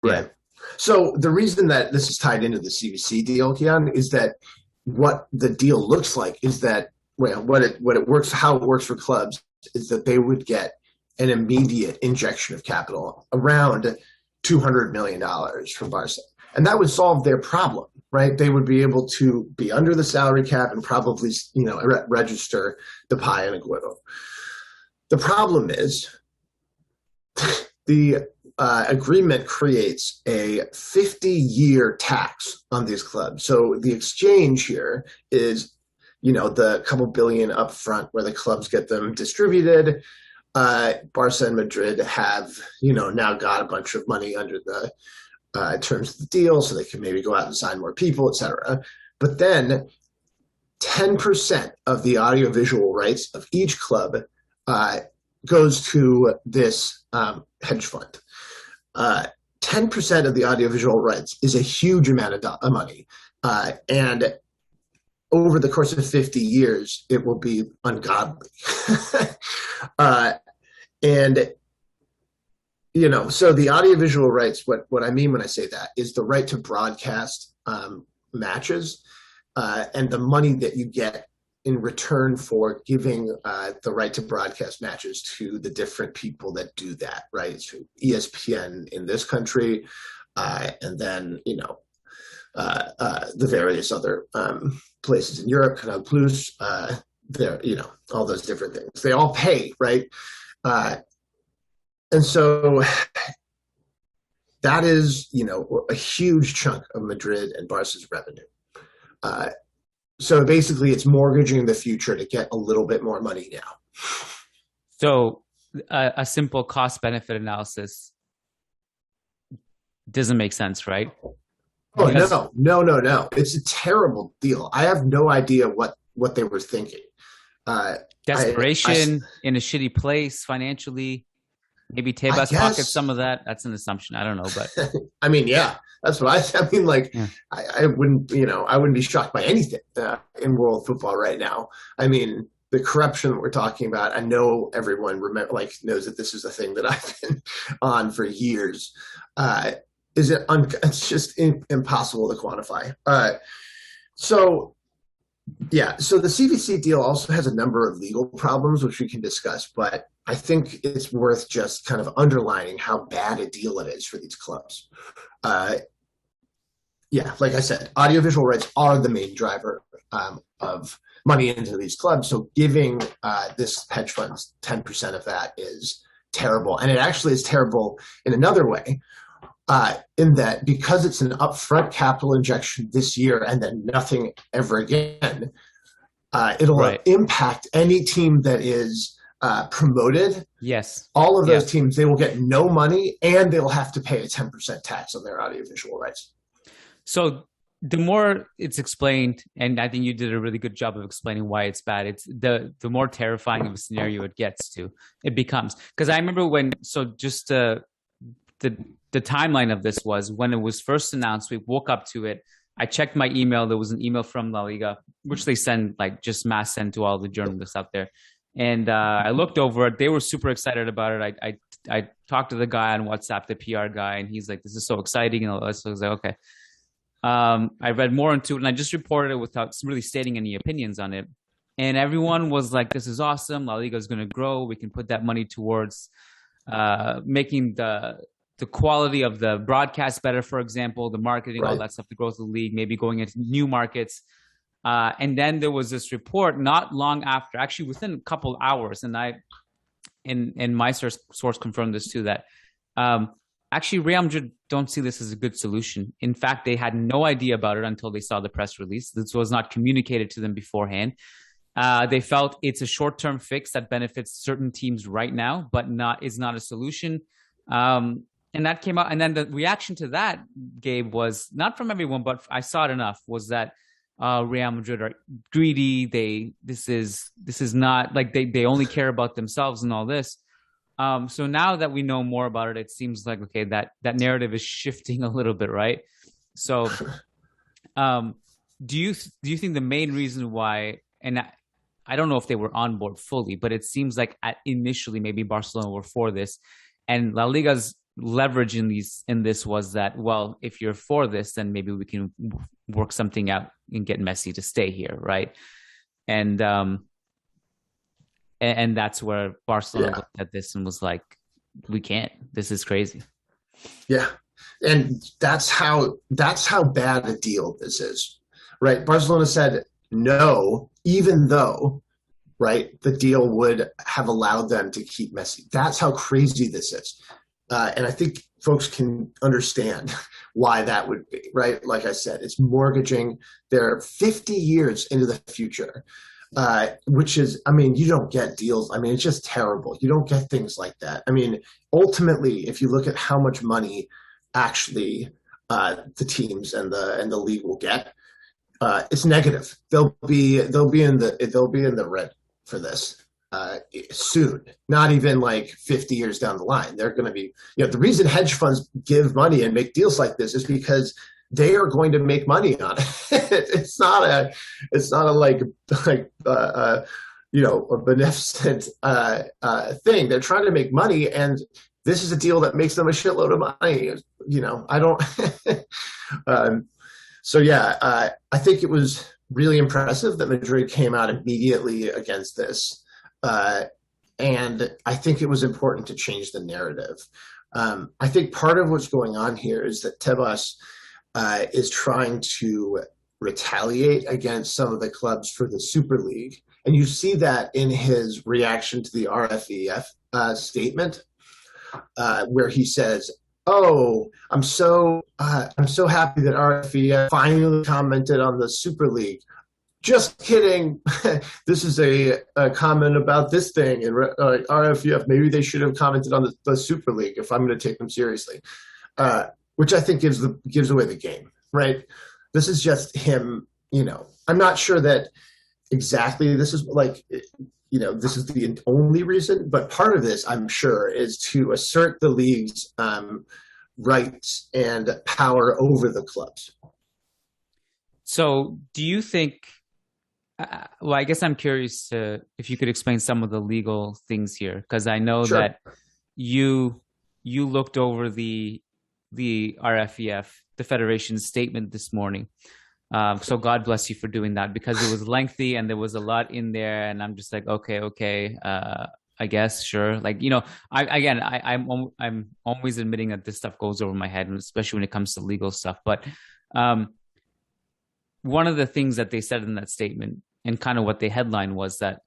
Yeah. Right. So the reason that this is tied into the CVC deal, Kian, is that what the deal looks like is that, well, what it works, how it works for clubs is that they would get an immediate injection of capital around $200 million from Barca, and that would solve their problem. Right? They would be able to be under the salary cap and probably, register Depay and Aguero. The problem is the agreement creates a 50-year tax on these clubs. So the exchange here is, the couple billion up front where the clubs get them distributed. Barca and Madrid have, now got a bunch of money under the terms of the deal, so they can maybe go out and sign more people, etc. But then 10% of the audiovisual rights of each club goes to this hedge fund. 10% of the audiovisual rights is a huge amount of money. And over the course of 50 years, it will be ungodly. And, so the audiovisual rights, what I mean when I say that is the right to broadcast matches and the money that you get in return for giving the right to broadcast matches to the different people that do that, right? So ESPN in this country, and then, the various other places in Europe, Canal Plus, there, all those different things. They all pay, right? And so that is, a huge chunk of Madrid and Barca's revenue. So basically, it's mortgaging the future to get a little bit more money now. So a simple cost-benefit analysis doesn't make sense, right? Oh, no. It's a terrible deal. I have no idea what they were thinking. Desperation in a shitty place financially. Maybe Tebas pockets some of that. That's an assumption. I don't know, but I mean, yeah, that's what I mean. Like, yeah. I wouldn't be shocked by anything in world football right now. I mean, the corruption that we're talking about. I know everyone knows that this is a thing that I've been on for years. It's just impossible to quantify. So the CVC deal also has a number of legal problems, which we can discuss, but I think it's worth just kind of underlining how bad a deal it is for these clubs. Like I said, audiovisual rights are the main driver of money into these clubs. So giving this hedge funds 10% of that is terrible. And it actually is terrible in another way, in that because it's an upfront capital injection this year and then nothing ever again, it'll impact any team that is promoted. Yes. All of those teams, they will get no money and they'll have to pay a 10% tax on their audiovisual rights. So the more it's explained, and I think you did a really good job of explaining why it's bad, it's the more terrifying of a scenario it becomes. Because I remember just the timeline of this was when it was first announced, we woke up to it. I checked my email. There was an email from La Liga, which they send, just mass send to all the journalists out there. And I looked over it. They were super excited about it. I talked to the guy on WhatsApp, the PR guy, and he's like, this is so exciting. And all this. So I was like, okay. I read more into it, and I just reported it without really stating any opinions on it. And everyone was like, this is awesome. La Liga is going to grow. We can put that money towards making the quality of the broadcast better, for example, the marketing, all that stuff, the growth of the league, maybe going into new markets. And then there was this report not long after, actually within a couple hours, and my source confirmed this too, that actually Real Madrid don't see this as a good solution. In fact, they had no idea about it until they saw the press release. This was not communicated to them beforehand. They felt it's a short-term fix that benefits certain teams right now, but is not a solution. And that came out. And then the reaction to that, Gabe, was not from everyone, but I saw it enough, was that Real Madrid are greedy. This is not like they only care about themselves and all this. So now that we know more about it, it seems like, okay, that narrative is shifting a little bit, right? So do you think the main reason why, and I don't know if they were on board fully, but it seems like initially maybe Barcelona were for this, and La Liga's leverage in this was that, well, if you're for this, then maybe we can work something out and get Messi to stay here, right? And and that's where Barcelona looked at this and was like, we can't. This is crazy. Yeah. And that's how bad a deal this is, right? Barcelona said no, even though, right, the deal would have allowed them to keep Messi. That's how crazy this is. And I think folks can understand why that would be, right? Like I said, it's mortgaging. They're 50 years into the future, which is, I mean, you don't get deals. I mean, it's just terrible. You don't get things like that. I mean, ultimately, if you look at how much money actually the teams and the league will get, it's negative. They'll be in the red for this soon. Not even like 50 years down the line. They're going to be, the reason hedge funds give money and make deals like this is because they are going to make money on it. It's not a a beneficent thing. They're trying to make money, and this is a deal that makes them a shitload of money. I don't. I think it was really impressive that Madrid came out immediately against this, and I think it was important to change the narrative. I think part of what's going on here is that Tebas is trying to retaliate against some of the clubs for the Super League, and you see that in his reaction to the RFEF statement, where he says, "Oh, I'm so happy that RFEF finally commented on the Super League. Just kidding. This is a comment about this thing, and RFEF, maybe they should have commented on the Super League if I'm going to take them seriously," which I think gives away the game, right? This is just him. I'm not sure that exactly this is like. This is the only reason, but part of this, I'm sure, is to assert the league's rights and power over the clubs. So do you think, well, I guess I'm curious if you could explain some of the legal things here, because I know that you looked over the RFEF, the Federation's statement this morning. So God bless you for doing that, because it was lengthy and there was a lot in there, and I'm just like, okay, I guess, sure. Like, I'm always admitting that this stuff goes over my head, and especially when it comes to legal stuff. But one of the things that they said in that statement, and kind of what they headline, was that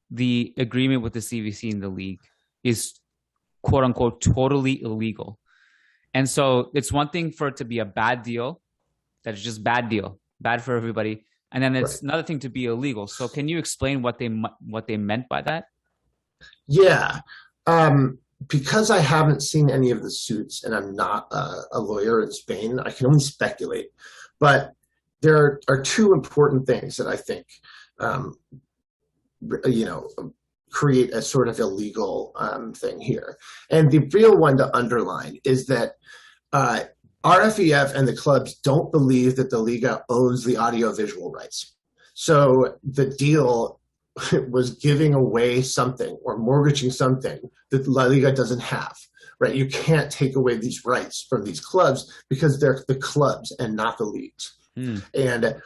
the agreement with the CVC and the league is quote unquote totally illegal. And so it's one thing for it to be a bad deal. That's just bad deal, bad for everybody. And then it's another thing to be illegal. So can you explain what they meant by that? Yeah. Because I haven't seen any of the suits and I'm not a lawyer in Spain, I can only speculate. But there are two important things that I think, create a sort of illegal thing here. And the real one to underline is that RFEF and the clubs don't believe that the Liga owns the audiovisual rights. So the deal was giving away something or mortgaging something that La Liga doesn't have, right? You can't take away these rights from these clubs because they're the clubs and not the leagues. And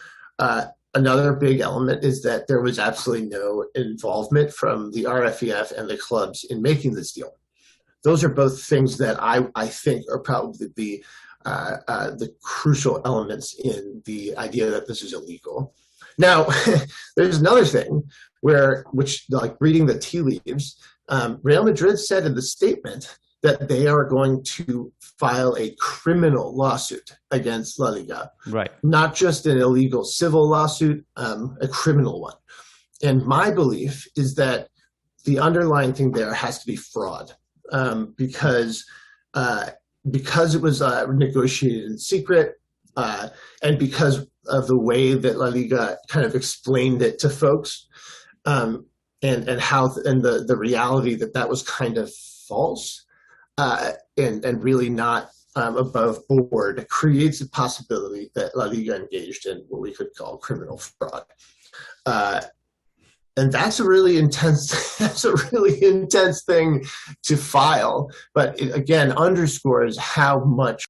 another big element is that there was absolutely no involvement from the RFEF and the clubs in making this deal. Those are both things that I think are probably the crucial elements in the idea that this is illegal. Now, there's another thing which like reading the tea leaves, Real Madrid said in the statement that they are going to file a criminal lawsuit against La Liga. Right. Not just an illegal civil lawsuit, a criminal one. And my belief is that the underlying thing there has to be fraud, because it was negotiated in secret, and because of the way that La Liga kind of explained it to folks, and the reality that was kind of false, and really not above board, creates a possibility that La Liga engaged in what we could call criminal fraud. And that's a really intense that's a really intense thing to file, but it again underscores how much